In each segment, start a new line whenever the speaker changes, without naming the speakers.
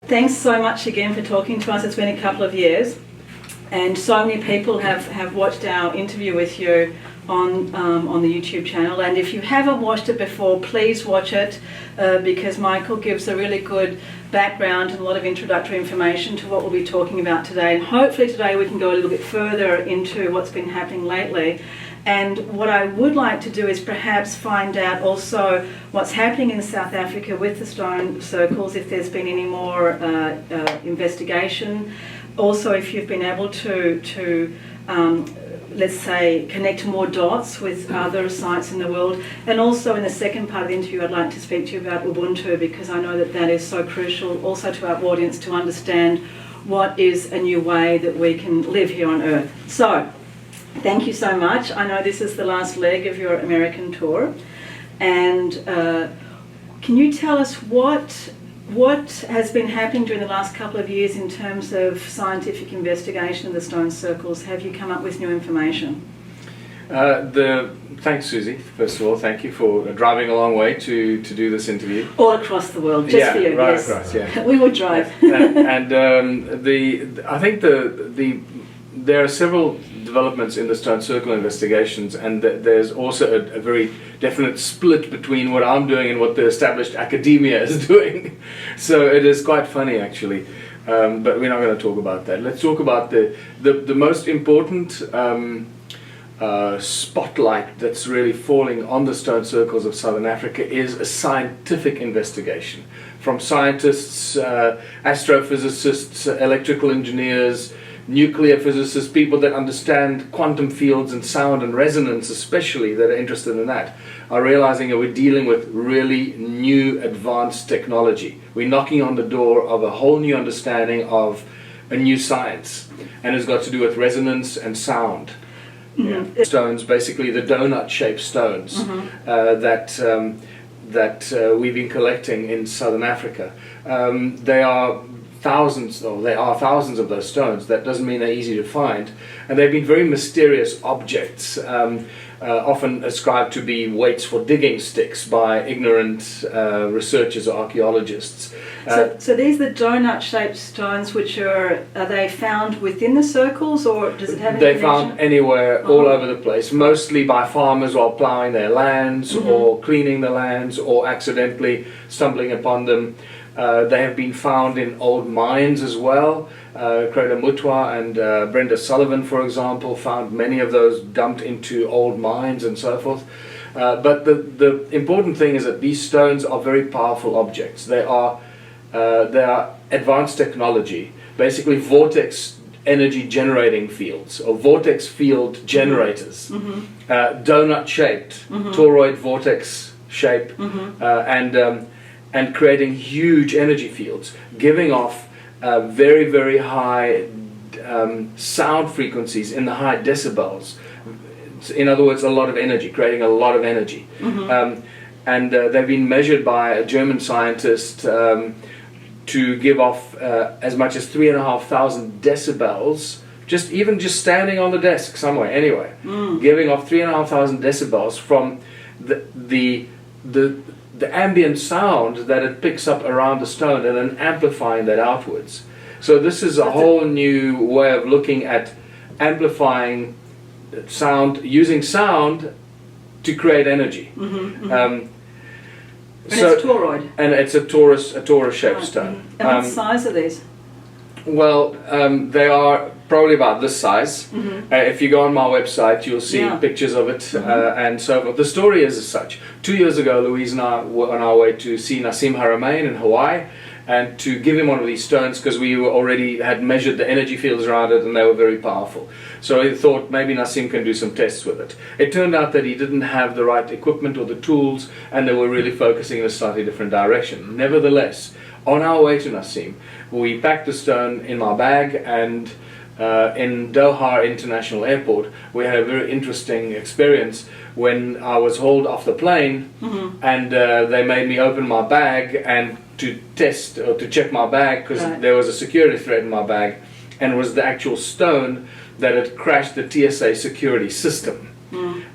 Thanks so much again for talking to us. It's been a couple of years, and so many people have watched our interview with you on the YouTube channel. And if you haven't watched it before, please watch it because Michael gives a really good background and a lot of introductory information to what we'll be talking about today. And hopefully today we can go a little bit further into what's been happening lately. And what I would like to do is perhaps find out also what's happening in South Africa with the stone circles, if there's been any more investigation. Also, if you've been able to let's say, connect more dots with other sites in the world. And also in the second part of the interview, I'd like to speak to you about Ubuntu, because I know that that is so crucial also to our audience to understand what is a new way that we can live here on Earth. So, thank you so much. I know this is the last leg of your American tour. And can you tell us what has been happening during the last couple of years in terms of scientific investigation of the stone circles? Have you come up with new information?
Thanks, Susie. First of all, thank you for driving a long way to do this interview.
All across the world, just for you.
Right
yes.
across, yeah.
We would drive.
I think there are several developments in the stone circle investigations, and there's also a very definite split between what I'm doing and what the established academia is doing. So it is quite funny, actually. But we're not going to talk about that. Let's talk about the most important spotlight that's really falling on the stone circles of Southern Africa is a scientific investigation from scientists, astrophysicists, electrical engineers, nuclear physicists, people that understand quantum fields and sound and resonance especially, that are interested in that, are realizing that we're dealing with really new advanced technology. We're knocking on the door of a whole new understanding of a new science, and it's got to do with resonance and sound.
Mm-hmm.
Yeah. Stones, basically the donut-shaped stones,
mm-hmm.
that we've been collecting in Southern Africa. There are thousands of those stones. That doesn't mean they're easy to find, and they've been very mysterious objects, often ascribed to be weights for digging sticks by ignorant researchers or archaeologists.
So these are the donut-shaped stones, which are they found within the circles, or does it have any
They're
connection?
found anywhere, all over the place, mostly by farmers while ploughing their lands,
mm-hmm.
or cleaning the lands, or accidentally stumbling upon them. They have been found in old mines as well. Credo Mutwa and Brenda Sullivan, for example, found many of those dumped into old mines and so forth. But the important thing is that these stones are very powerful objects. They are advanced technology, basically vortex energy generating fields, or vortex field generators,
mm-hmm.
Donut shaped,
mm-hmm.
toroid vortex shape,
mm-hmm.
And creating huge energy fields, giving off very, very high sound frequencies in the high decibels. In other words, a lot of energy, creating a lot of energy.
Mm-hmm.
And they've been measured by a German scientist to give off as much as 3,500 decibels, just standing on the desk somewhere, anyway, giving off 3,500 decibels from the ambient sound that it picks up around the stone, and then amplifying that outwards. So this is a whole new way of looking at amplifying sound, using sound to create energy.
Mm-hmm, mm-hmm.
And
it's toroid.
And it's a torus-shaped stone.
Mm-hmm. And what size are these?
Well, they are probably about this size.
Mm-hmm.
If you go on my website, you'll see pictures of it,
mm-hmm.
And so forth. The story is as such. 2 years ago, Louise and I were on our way to see Nassim Haramein in Hawaii, and to give him one of these stones, because we already had measured the energy fields around it, and they were very powerful. So I thought maybe Nassim can do some tests with it. It turned out that he didn't have the right equipment or the tools, and they were really focusing in a slightly different direction. Nevertheless, on our way to Nassim, we packed the stone in my bag, and in Doha International Airport, we had a very interesting experience when I was hauled off the plane,
mm-hmm.
and they made me open my bag and to test or to check my bag, because there was a security threat in my bag, and it was the actual stone that had crashed the TSA security system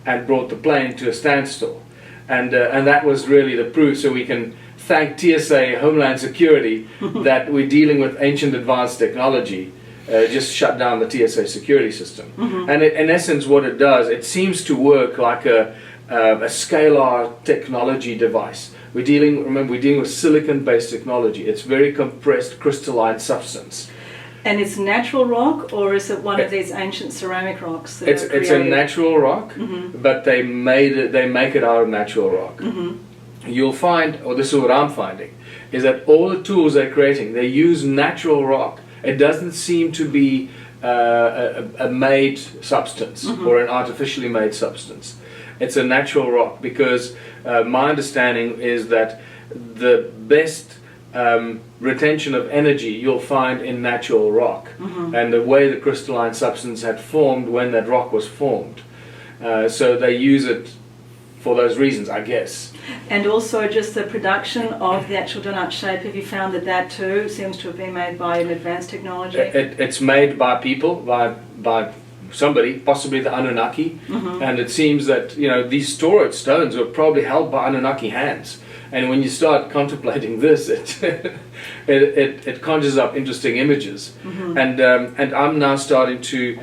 and brought the plane to a standstill, and that was really the proof. So we can thank TSA, Homeland Security, that we're dealing with ancient advanced technology. Just shut down the TSA security system. And in essence, what it does, it seems to work like a scalar technology device. Remember, we're dealing with silicon-based technology. It's very compressed crystalline substance.
And it's natural rock, or is it one of these ancient ceramic rocks? That
It's a natural rock, but they make it out of natural rock. You'll find, or this is what I'm finding, is that all the tools they're creating, they use natural rock. It doesn't seem to be a made substance or an artificially made substance. It's a natural rock, because my understanding is that the best retention of energy you'll find in natural rock, and the way the crystalline substance had formed when that rock was formed. So they use it for those reasons, I guess.
And also just the production of the actual donut shape, have you found that too seems to have been made by an advanced technology?
It's made by people, by somebody, possibly the Anunnaki, and it seems that these storage stones were probably held by Anunnaki hands. And when you start contemplating this, it conjures up interesting images. And I'm now starting to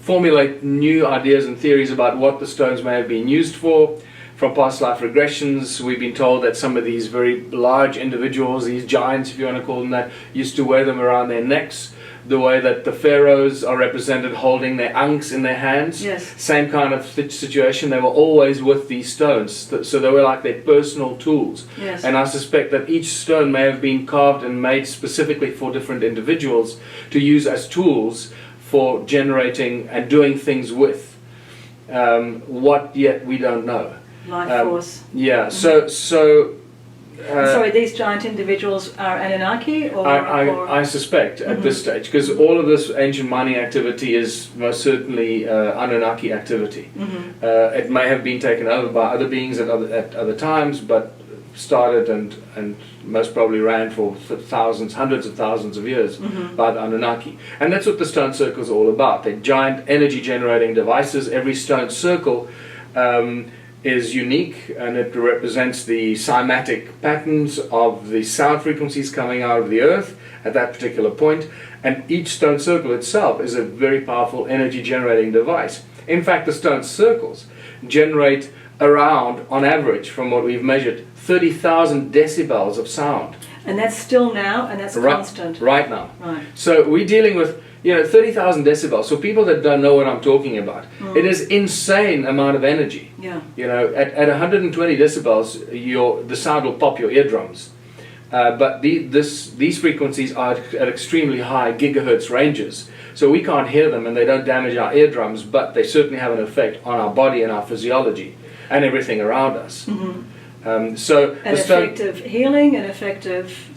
formulate new ideas and theories about what the stones may have been used for. From past life regressions, we've been told that some of these very large individuals, these giants, if you want to call them that, used to wear them around their necks. The way that the pharaohs are represented holding their ankhs in their hands.
Yes.
Same kind of situation. They were always with these stones. So they were like their personal tools.
Yes.
And I suspect that each stone may have been carved and made specifically for different individuals to use as tools for generating and doing things with. What yet we don't know.
Life force.
Yeah. So
sorry, these giant individuals are Anunnaki, or
I suspect at this stage, because all of this ancient mining activity is most certainly Anunnaki activity. It may have been taken over by other beings at other times, but started and most probably ran for thousands, hundreds of thousands of years by the Anunnaki. And that's what the stone circles are all about. They're giant energy generating devices. Every stone circle is unique, and it represents the cymatic patterns of the sound frequencies coming out of the earth at that particular point. And each stone circle itself is a very powerful energy generating device. In fact, the stone circles generate around, on average, from what we've measured, 30,000 decibels of sound.
And that's still now, and that's constant.
Right now.
Right.
So we're dealing with 30,000 decibels. So people that don't know what I'm talking about, it is insane amount of energy.
Yeah.
At 120 decibels, the sound will pop your eardrums. But these frequencies are at extremely high gigahertz ranges. So we can't hear them, and they don't damage our eardrums, but they certainly have an effect on our body and our physiology and everything around us. So
an effective healing, an effective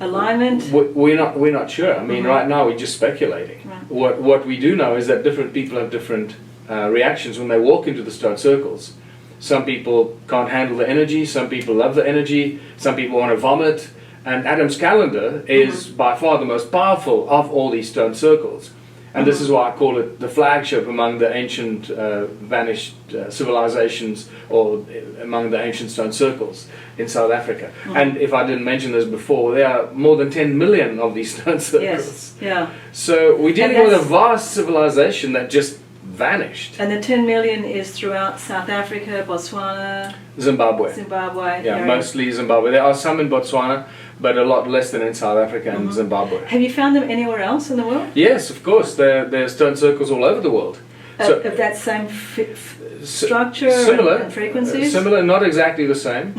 alignment?
We're not sure. I mean, right now we're just speculating.
Right.
What we do know is that different people have different reactions when they walk into the stone circles. Some people can't handle the energy, some people love the energy, some people want to vomit. And Adam's calendar is by far the most powerful of all these stone circles. And this is why I call it the flagship among the ancient vanished civilizations, or among the ancient stone circles in South Africa. And if I didn't mention this before, there are more than 10 million of these stone circles.
Yes, yeah.
So we're dealing with a vast civilization that just vanished.
And the 10 million is throughout South Africa, Botswana,
Zimbabwe.
Yeah,
mostly Zimbabwe. There are some in Botswana, but a lot less than in South Africa and Zimbabwe.
Have you found them anywhere else in the world?
Yes, of course. There are stone circles all over the world.
Of that same structure and frequencies?
Similar, not exactly the same.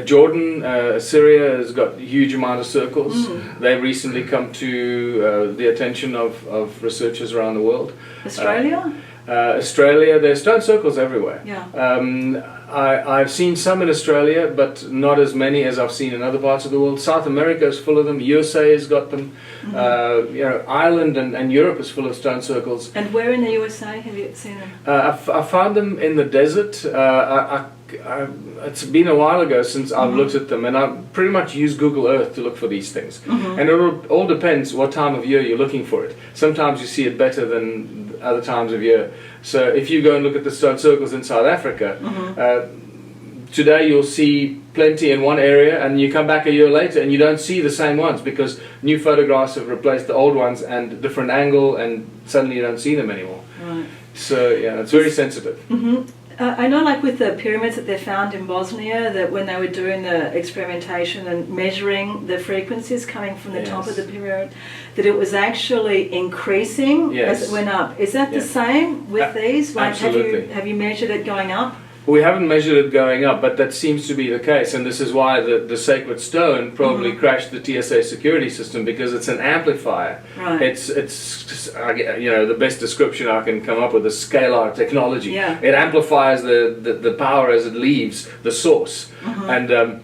Jordan, Syria has got a huge amount of circles. They've recently come to the attention of researchers around the world.
Australia?
Australia, there's stone circles everywhere.
Yeah.
I've seen some in Australia, but not as many as I've seen in other parts of the world. South America is full of them. USA has got them. Ireland and Europe is full of stone circles.
And where in the USA have you seen them?
I found them in the desert. It's been a while ago since I've looked at them, and I pretty much use Google Earth to look for these things. And it all depends what time of year you're looking for it. Sometimes you see it better than other times of year. So if you go and look at the stone circles in South Africa, Today you'll see plenty in one area, and you come back a year later and you don't see the same ones because new photographs have replaced the old ones and different angle, and suddenly you don't see them anymore.
Right.
So yeah, it's very sensitive.
I know, like with the pyramids that they found in Bosnia, that when they were doing the experimentation and measuring the frequencies coming from the top of the pyramid, that it was actually increasing as it went up. Is that the same with these? Like,
absolutely.
have you measured it going up?
We haven't measured it going up, but that seems to be the case, and this is why the sacred stone probably crashed the TSA security system, because it's an amplifier.
Right.
It's the best description I can come up with is scalar technology.
Yeah.
It amplifies the power as it leaves the source, and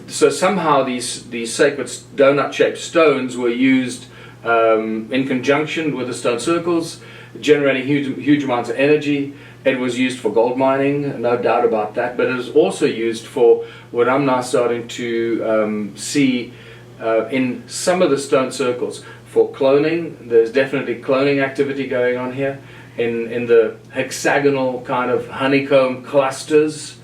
so somehow these sacred donut-shaped stones were used in conjunction with the stone circles, generating huge amounts of energy. It was used for gold mining, no doubt about that, but it was also used for what I'm now starting to see in some of the stone circles for cloning. There's definitely cloning activity going on here in the hexagonal kind of honeycomb clusters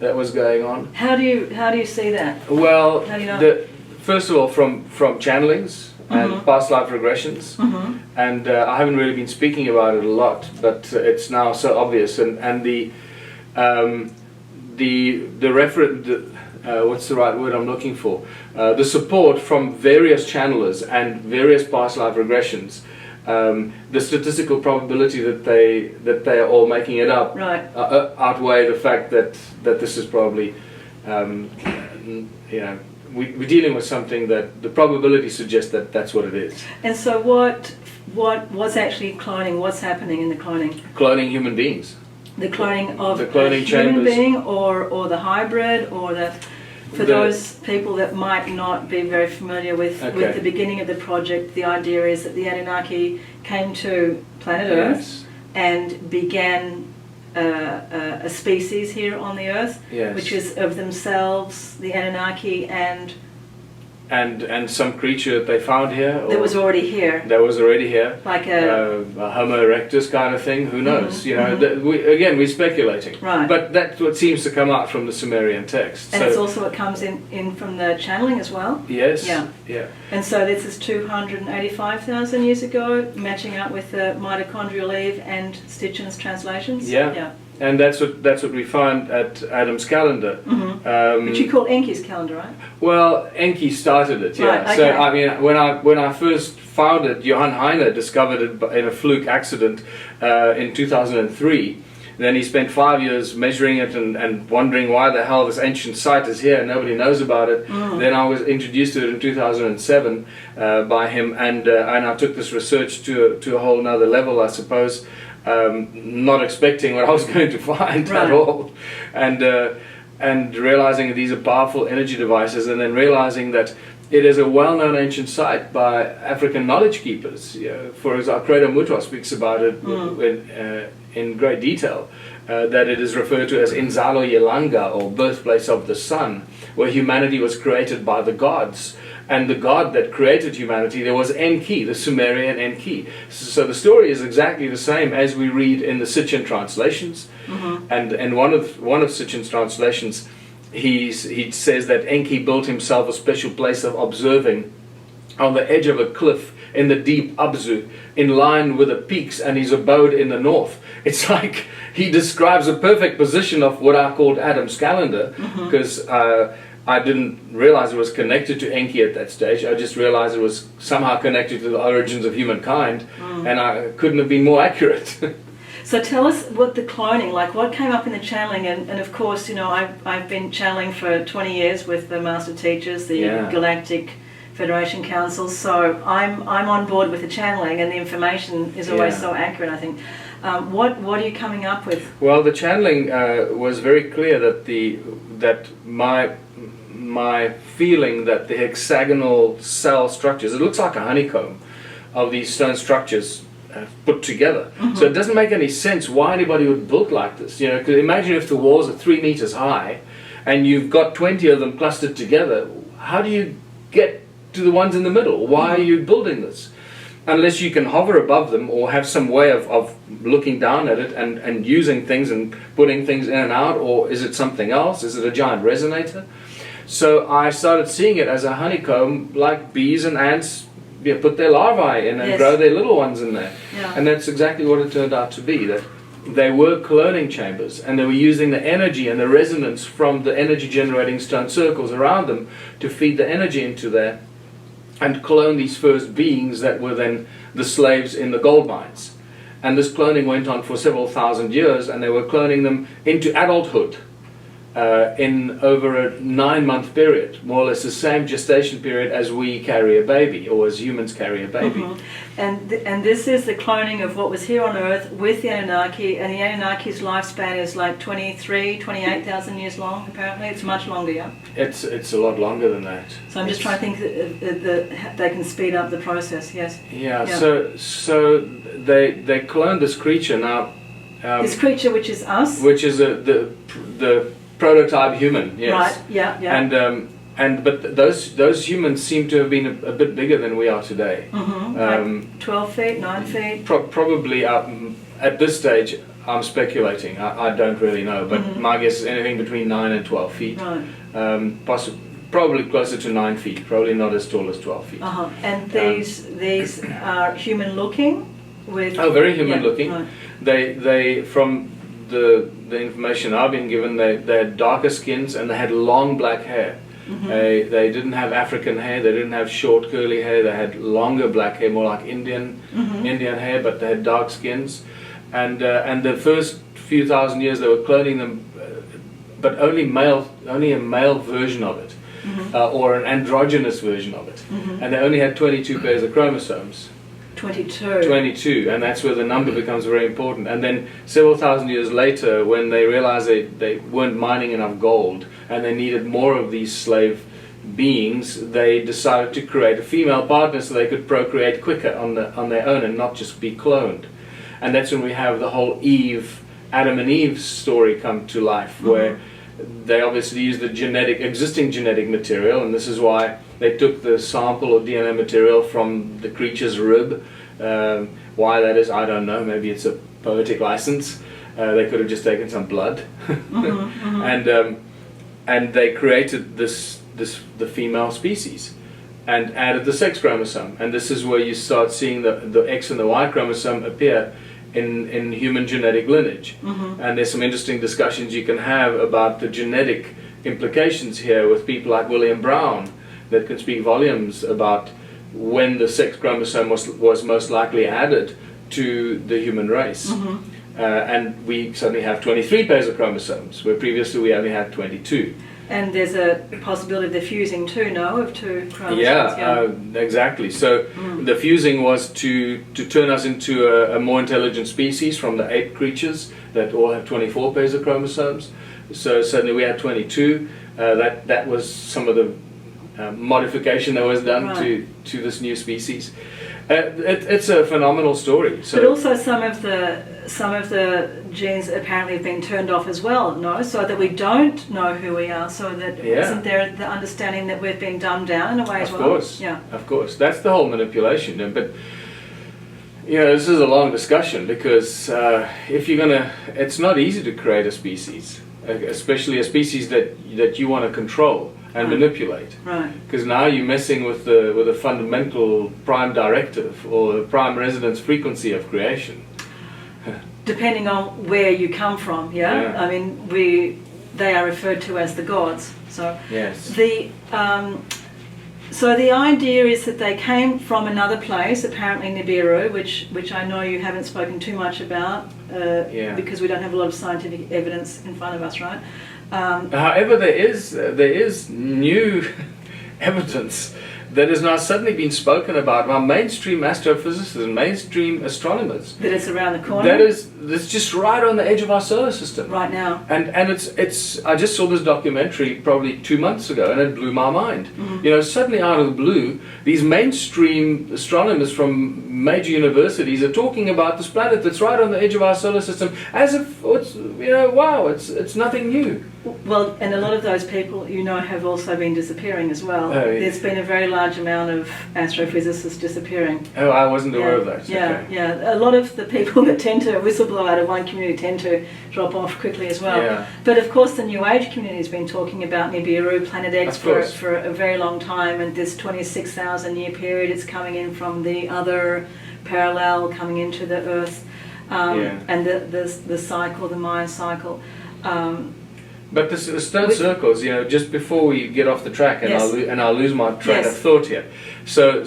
that was going on.
How do you see that?
Well,
How do you know?
first of all, from channelings and past life regressions, and I haven't really been speaking about it a lot, but it's now so obvious. And the reference, what's the right word I'm looking for? The support from various channelers and various past life regressions. The statistical probability that they are all making it up outweigh the fact that this is probably we're dealing with something that the probability suggests that that's what it is.
And so what's actually cloning? What's happening in the cloning?
Cloning human beings.
The cloning of
the cloning
a human
chambers.
being, or the hybrid, or for those people that might not be very familiar with the beginning of the project, the idea is that the Anunnaki came to planet Earth and began a species here on the Earth, which is of themselves, the Anunnaki, and
some creature that they found here.
That was already here.
That was already here.
Like a
Homo erectus kind of thing. Who knows? We're speculating.
Right.
But that's what seems to come out from the Sumerian text.
And it's also what comes in from the channeling as well.
Yes.
Yeah. And so this is 285,000 years ago, matching up with the mitochondrial Eve and Stitchen's translations.
Yeah. And that's what we find at Adam's calendar.
Which you call Enki's calendar, right?
Well, Enki started it, yeah.
Right, okay.
So I mean, when I first found it, Johann Heine discovered it in a fluke accident in 2003. Then he spent 5 years measuring it and wondering why the hell this ancient site is here and nobody knows about it. Then I was introduced to it in 2007 by him, and I took this research to a whole nother level, I suppose. Not expecting what I was going to find at all, and realizing that these are powerful energy devices, and then realizing that it is a well-known ancient site by African knowledge keepers. For example, Credo Mutwa speaks about it in great detail, that it is referred to as Inzalo Yelanga, or birthplace of the sun, where humanity was created by the gods. And the god that created humanity, there was Enki, the Sumerian Enki. So the story is exactly the same as we read in the Sitchin translations. And one of Sitchin's translations, he says that Enki built himself a special place of observing on the edge of a cliff in the deep Abzu, in line with the peaks, and his abode in the north. It's like he describes a perfect position of what I called Adam's calendar, because I didn't realize it was connected to Enki at that stage. I just realized it was somehow connected to the origins of humankind, and I couldn't have been more accurate.
So tell us what the cloning, like what came up in the channeling, and of course, I've been channeling for 20 years with the Master Teachers, the Galactic Federation Council, so I'm on board with the channeling, and the information is always so accurate, I think. What are you coming up with? Well,
the channeling was very clear that my feeling that the hexagonal cell structures, it looks like a honeycomb of these stone structures put together. So it doesn't make any sense why anybody would build like this. Because imagine if the walls are 3 meters high and you've got 20 of them clustered together. How do you get to the ones in the middle? Why are you building this? unless you can hover above them or have some way of looking down at it and using things and putting things in and out, or is it something else? Is it a giant resonator? So I started seeing it as a honeycomb, like bees and ants put their larvae in and
Yes.
grow their little ones in there.
Yeah.
And that's exactly what it turned out to be, that they were cloning chambers, and they were using the energy and the resonance from the energy generating stone circles around them to feed the energy into there and clone these first beings that were then the slaves in the gold mines. And this cloning went on for several thousand years, and they were cloning them into adulthood in over a 9-month period, more or less the same gestation period as we carry a baby, or as humans carry a baby.
Mhm. And this is the cloning of what was here on Earth with the Anunnaki, and the Anunnaki's lifespan is like 28,000 years long, apparently. It's much longer, yeah?
It's a lot longer than that.
So I'm just trying to think that they can speed up the process, yes.
Yeah,
Yeah.
so they cloned this creature now,
This creature, which is us,
which is the prototype human, yes.
right? Yeah.
But those humans seem to have been a bit bigger than we are today.
Like 12 feet, 9 feet.
Probably at this stage, I'm speculating. I don't really know, but my guess is anything between 9 and 12 feet.
Right.
Probably closer to 9 feet. Probably not as tall as 12 feet.
And these are human looking. With
Very human
yeah,
looking.
right.
They from the information I've been given, they had darker skins and they had long black hair. They didn't have African hair. They didn't have short curly hair. They had longer black hair, more like Indian hair, but they had dark skins. And the first few thousand years they were cloning them, but only a male version of it, or an androgynous version of it. And they only had 22 pairs of chromosomes. 22, and that's where the number becomes very important. And then several thousand years later, when they realized they weren't mining enough gold and they needed more of these slave beings, they decided to create a female partner so they could procreate quicker on their own and not just be cloned. And that's when we have the whole Adam and Eve story come to life, where they obviously used the existing genetic material, and this is why they took the sample of DNA material from the creature's rib. Why that is, I don't know. Maybe it's a poetic license. They could have just taken some blood, and they created the female species, and added the sex chromosome. And this is where you start seeing the X and the Y chromosome appear in human genetic lineage. And there's some interesting discussions you can have about the genetic implications here with people like William Brown that can speak volumes about when the sex chromosome was most likely added to the human race. And we suddenly have 23 pairs of chromosomes, where previously we only had 22.
And there's a possibility of the fusing too, no? Of two chromosomes.
Yeah, exactly. So the fusing was to turn us into a more intelligent species from the ape creatures that all have 24 pairs of chromosomes. So suddenly we had 22. That was some of the modification that was done to this new species. It's a phenomenal story. So
but also some of the genes apparently have been turned off as well, no? So that we don't know who we are. So that isn't there the understanding that we've been dumbed down in a way as well?
Of course,
yeah.
Of course. That's the whole manipulation. But this is a long discussion, because if you're gonna, it's not easy to create a species, especially a species that you want to control and manipulate.
Right.
Because now you're messing with the fundamental prime directive, or the prime resonance frequency of creation.
Depending on where you come from, yeah? I mean, they are referred to as the gods. So
yes.
So the idea is that they came from another place, apparently Nibiru, which I know you haven't spoken too much about, because we don't have a lot of scientific evidence in front of us, right?
However, there is new evidence that has now suddenly been spoken about by mainstream astrophysicists and mainstream astronomers.
That it's around the corner.
That's just right on the edge of our solar system
right now.
And it's. I just saw this documentary probably 2 months ago, and it blew my mind. Suddenly out of the blue, these mainstream astronomers from major universities are talking about this planet that's right on the edge of our solar system, as if it's wow, it's nothing new.
Well, and a lot of those people, have also been disappearing as well.
Oh, yeah.
There's been a very large amount of astrophysicists disappearing.
Oh, I wasn't aware of that.
Yeah,
Okay.
yeah. A lot of the people that tend to whistleblow out of one community tend to drop off quickly as well.
Yeah.
But of course, the New Age community has been talking about Nibiru, Planet X
Of course.
for a very long time, and this 26,000 year period, it's coming in from the other parallel, coming into the Earth, and the cycle, the Maya cycle.
But the stone circles, just before we get off the track, and
Yes.
I'll lose my train of
Yes.
thought here. So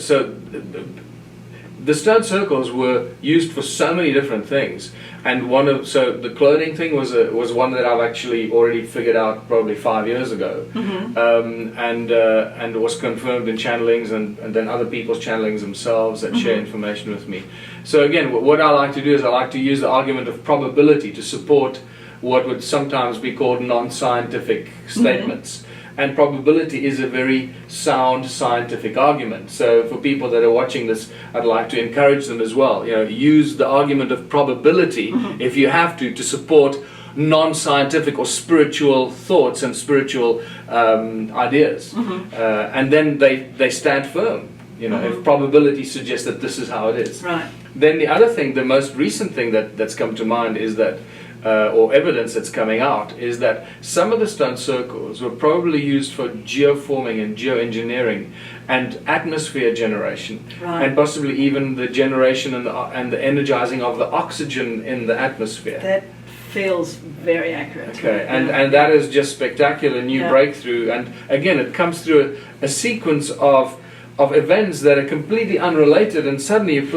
the stone circles were used for so many different things, and the clothing thing was one that I've actually already figured out probably 5 years ago, and was confirmed in channelings, and then other people's channelings themselves that share information with me. So again, what I like to do is I like to use the argument of probability to support what would sometimes be called non-scientific statements. And probability is a very sound scientific argument. So for people that are watching this, I'd like to encourage them as well. Use the argument of probability if you have to support non-scientific or spiritual thoughts and spiritual ideas. And then they stand firm. If probability suggests that this is how it is.
Right.
Then the other thing, the most recent thing that's come to mind is that or evidence that's coming out, is that some of the stone circles were probably used for geoforming and geoengineering and atmosphere generation, and possibly even the generation and the energizing of the oxygen in the atmosphere.
That feels very accurate.
Okay, and that is just spectacular new breakthrough. And again, it comes through a sequence of events that are completely unrelated, and suddenly you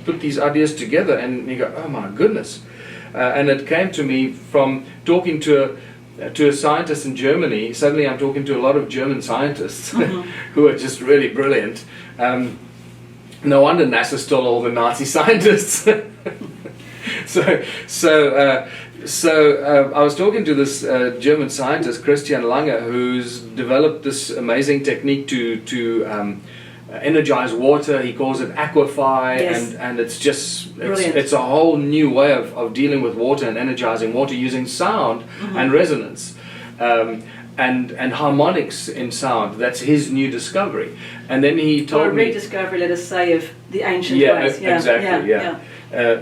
put these ideas together, and you go, oh my goodness. And it came to me from talking to a scientist in Germany. Suddenly I'm talking to a lot of German scientists who are just really brilliant. No wonder NASA stole all the Nazi scientists. So I was talking to this German scientist, Christian Lange, who's developed this amazing technique to energize water. He calls it Aquify, and it's just it's a whole new way of dealing with water and energizing water using sound and resonance and harmonics in sound. That's his new discovery. And then he told me
rediscovery, let us say, of the ancient ways.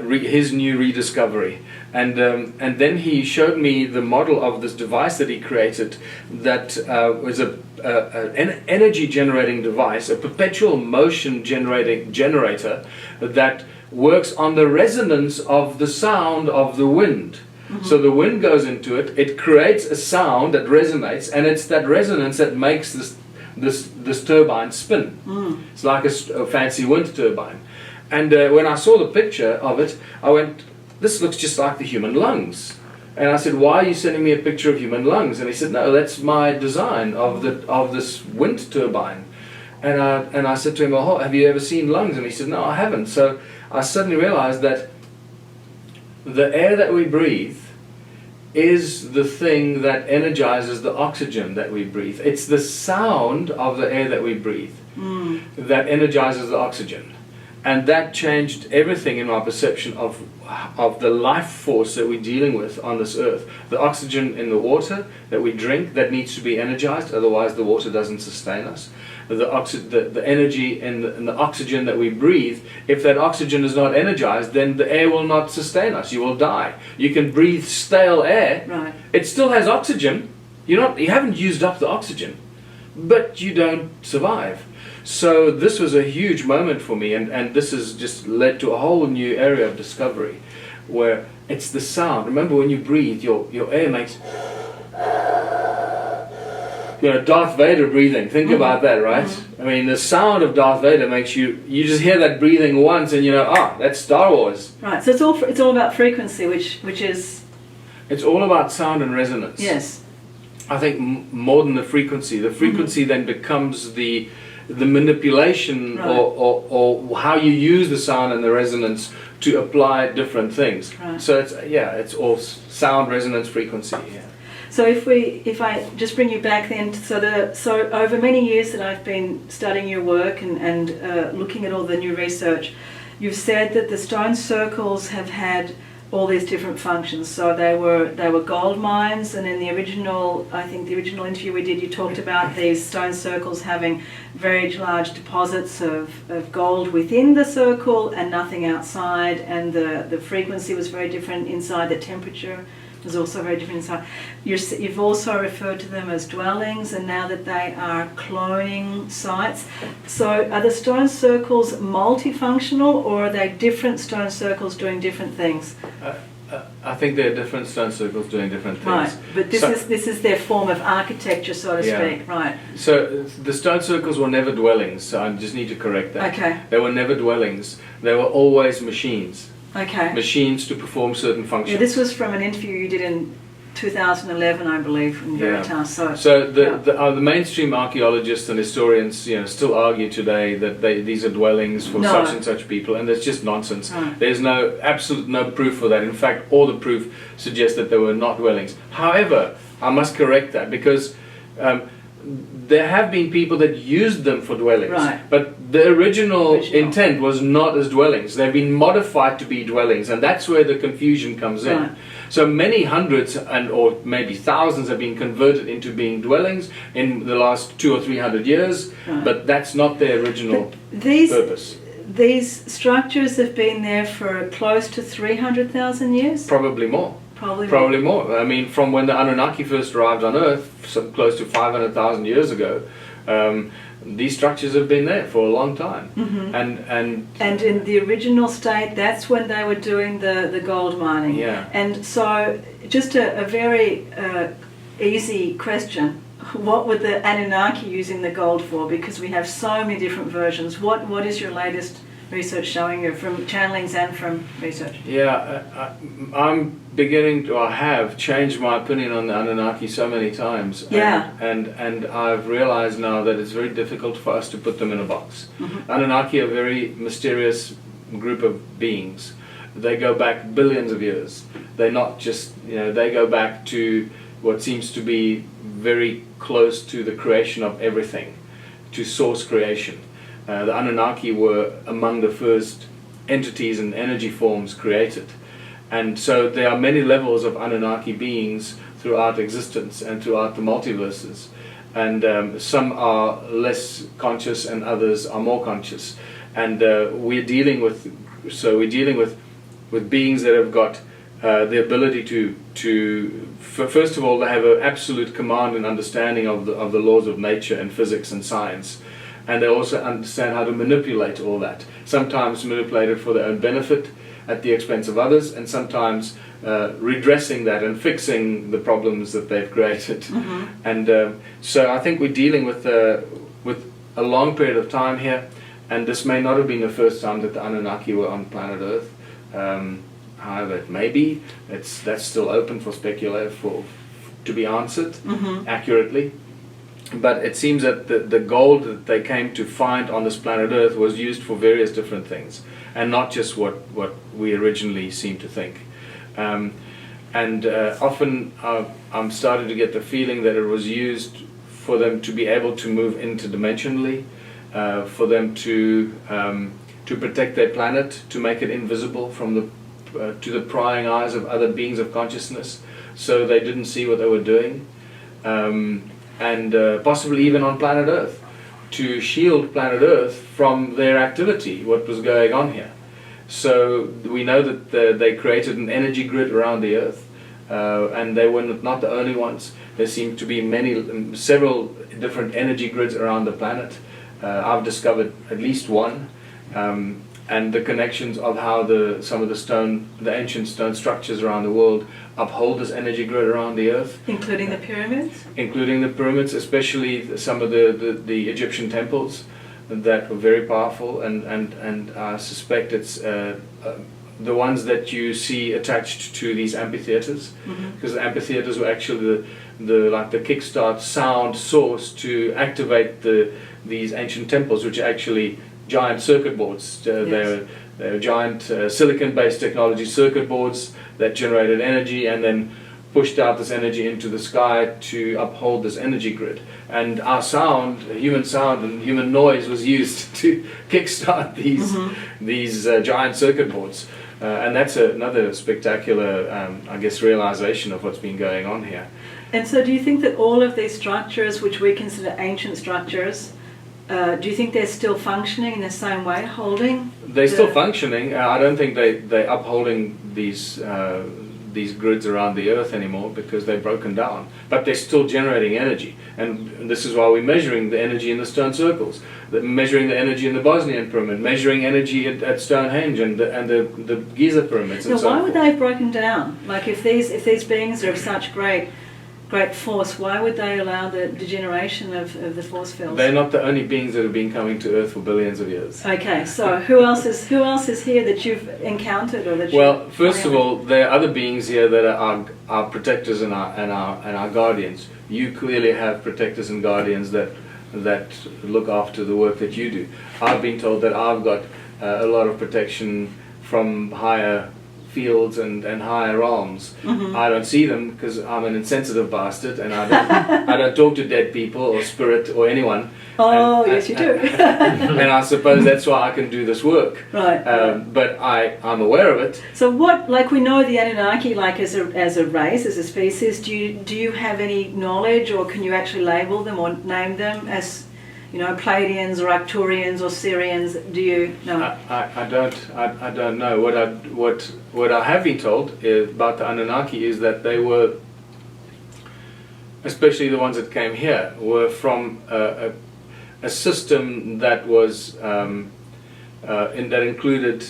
His new rediscovery. And then he showed me the model of this device that he created that was an energy generating device, a perpetual motion generator that works on the resonance of the sound of the wind. So the wind goes into it, it creates a sound that resonates, and it's that resonance that makes this turbine spin. It's like a fancy wind turbine. And when I saw the picture of it, I went, this looks just like the human lungs. And I said, why are you sending me a picture of human lungs? And he said, no, that's my design of this wind turbine. And I said to him, oh, have you ever seen lungs? And he said, no, I haven't. So I suddenly realized that the air that we breathe is the thing that energizes the oxygen that we breathe. It's the sound of the air that we breathe that energizes the oxygen. And that changed everything in my perception of the life force that we're dealing with on this earth. The oxygen in the water that we drink, that needs to be energized, otherwise the water doesn't sustain us. The energy in the oxygen that we breathe, if that oxygen is not energized, then the air will not sustain us. You will die. You can breathe stale air.
Right.
It still has oxygen. You haven't used up the oxygen, but you don't survive. So this was a huge moment for me, and this has just led to a whole new area of discovery, where it's the sound. Remember, when you breathe, your air makes, Darth Vader breathing. Think about that, right? I mean, the sound of Darth Vader makes you just hear that breathing once, and that's Star Wars.
Right. So it's all about frequency, which is.
It's all about sound and resonance.
Yes.
I think more than the frequency. The frequency then becomes the manipulation,
right,
or how you use the sound and the resonance to apply different things.
Right.
So it's all sound, resonance, frequency. Yeah.
So if I just bring you back then, so over many years that I've been studying your work and looking at all the new research, you've said that the stone circles have had all these different functions. So they were gold mines, and in the original, I think the original interview we did, you talked about these stone circles having very large deposits of gold within the circle and nothing outside, and the frequency was very different inside, the temperature was also very different inside. You've also referred to them as dwellings, and now that they are cloning sites. So are the stone circles multifunctional, or are they different stone circles doing different things?
I think they're different stone circles doing different things.
Right, but this is their form of architecture, so to speak, right?
So the stone circles were never dwellings, so I just need to correct that.
Okay.
They were never dwellings. They were always machines.
Okay.
Machines to perform certain functions.
Yeah, this was from an interview you did in 2011, I believe, in Veritas.
So the mainstream archaeologists and historians, still argue today that these are dwellings for such and such people, and that's just nonsense.
Right.
There's absolute no proof for that. In fact, all the proof suggests that they were not dwellings. However, I must correct that, because there have been people that used them for dwellings,
right.
But the original intent was not as dwellings. They've been modified to be dwellings, and that's where the confusion comes in.
Right.
So many hundreds or maybe thousands have been converted into being dwellings in the last 200 or 300 years,
right.
But that's not their original purpose.
These structures have been there for close to 300,000 years?
Probably more.
Probably
more. I mean, from when the Anunnaki first arrived on Earth, close to 500,000 years ago, these structures have been there for a long time.
Mm-hmm.
And
in the original state, that's when they were doing the gold mining.
Yeah.
And so, just a very easy question. What were the Anunnaki using the gold for? Because we have so many different versions. What is your latest research showing you, from channelings and from research?
Yeah, I'm beginning to, I have changed my opinion on the Anunnaki so many times.
Yeah.
And I've realized now that it's very difficult for us to put them in a box.
Mm-hmm.
Anunnaki are a very mysterious group of beings. They go back billions of years. They're not just, they go back to what seems to be very close to the creation of everything, to source creation. The Anunnaki were among the first entities and energy forms created. And so there are many levels of Anunnaki beings throughout existence and throughout the multiverses. And some are less conscious and others are more conscious. And we're dealing with beings that have got the ability to first of all, they have an absolute command and understanding of the laws of nature and physics and science. And they also understand how to manipulate all that. Sometimes manipulate it for their own benefit at the expense of others, and sometimes redressing that and fixing the problems that they've created.
Mm-hmm.
And so I think we're dealing with a long period of time here, and this may not have been the first time that the Anunnaki were on planet Earth. However, it may be. That's still open for speculation, to be answered
mm-hmm.
accurately. But it seems that the gold that they came to find on this planet Earth was used for various different things, and not just what we originally seemed to think. Often I'm starting to get the feeling that it was used for them to be able to move interdimensionally, for them to protect their planet, to make it invisible from to the prying eyes of other beings of consciousness, so they didn't see what they were doing. And possibly even on planet Earth, to shield planet Earth from their activity, what was going on here. So we know that they created an energy grid around the Earth, and they were not the only ones. There seem to be several different energy grids around the planet. I've discovered at least one, and the connections of how some of the ancient stone structures around the world uphold this energy grid around the Earth.
Including the pyramids?
Including the pyramids, especially some of the Egyptian temples that were very powerful, and I suspect it's the ones that you see attached to these amphitheaters, because
mm-hmm.
the amphitheaters were actually the kickstart sound source to activate these ancient temples, which are actually giant circuit boards.
Yes.
They're giant silicon-based technology circuit boards that generated energy and then pushed out this energy into the sky to uphold this energy grid. And our sound, human sound and human noise was used to kickstart these giant circuit boards. And that's another spectacular, I guess, realization of what's been going on here.
And so do you think that all of these structures, which we consider ancient structures, do you think they're still functioning in the same way, holding?
They're still functioning. I don't think they're upholding these grids around the Earth anymore because they're broken down. But they're still generating energy. And this is why we're measuring the energy in the stone circles, measuring the energy in the Bosnian pyramid, measuring energy at Stonehenge and the Giza pyramids and
Now,
so
why
forth.
would they have broken down? Like if these beings are of such great force, why would they allow the degeneration of the force fields?
They're not the only beings that have been coming to Earth for billions of years.
Okay, so who else is here that you've encountered or that you?
Well, first of all, there are other beings here that are our protectors and our guardians. You clearly have protectors and guardians that look after the work that you do. I've been told that I've got a lot of protection from higher fields and higher realms. I don't see them because I'm an insensitive bastard and I don't talk to dead people or spirit or anyone.
Oh, yes, you do.
And I suppose that's why I can do this work.
Right.
But I'm aware of it.
So what, like we know the Anunnaki, like as a race, as a species, do you have any knowledge or can you actually label them or name them as, you know, Pleiadians or Arcturians or Syrians? Do you know?
I don't know. What I have been told about the Anunnaki is that they were, especially the ones that came here, were from a system that was that included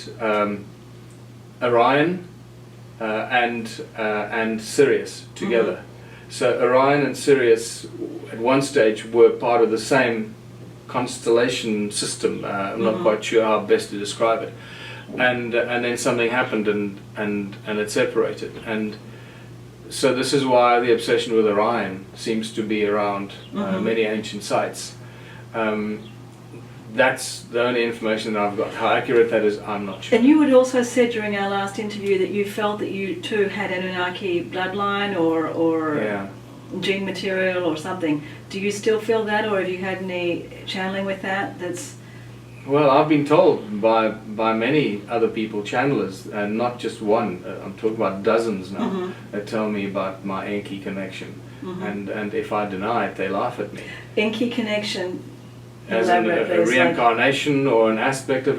Orion and Sirius together. So Orion and Sirius at one stage were part of the same constellation system. I'm not quite sure how best to describe it. And then something happened and it separated. And so this is why the obsession with Orion seems to be around many ancient sites. That's the only information that I've got. How accurate that is, I'm not sure.
And you had also said during our last interview that you felt that you too had Anunnaki bloodline or
Yeah.
gene material or something. Do you still feel that, or have you had any channeling with that?
Well, I've been told by many other people, channelers, and not just one. I'm talking about dozens now that tell me about my Enki connection. And if I deny it, they laugh at me.
Enki connection.
As in a reincarnation or an aspect of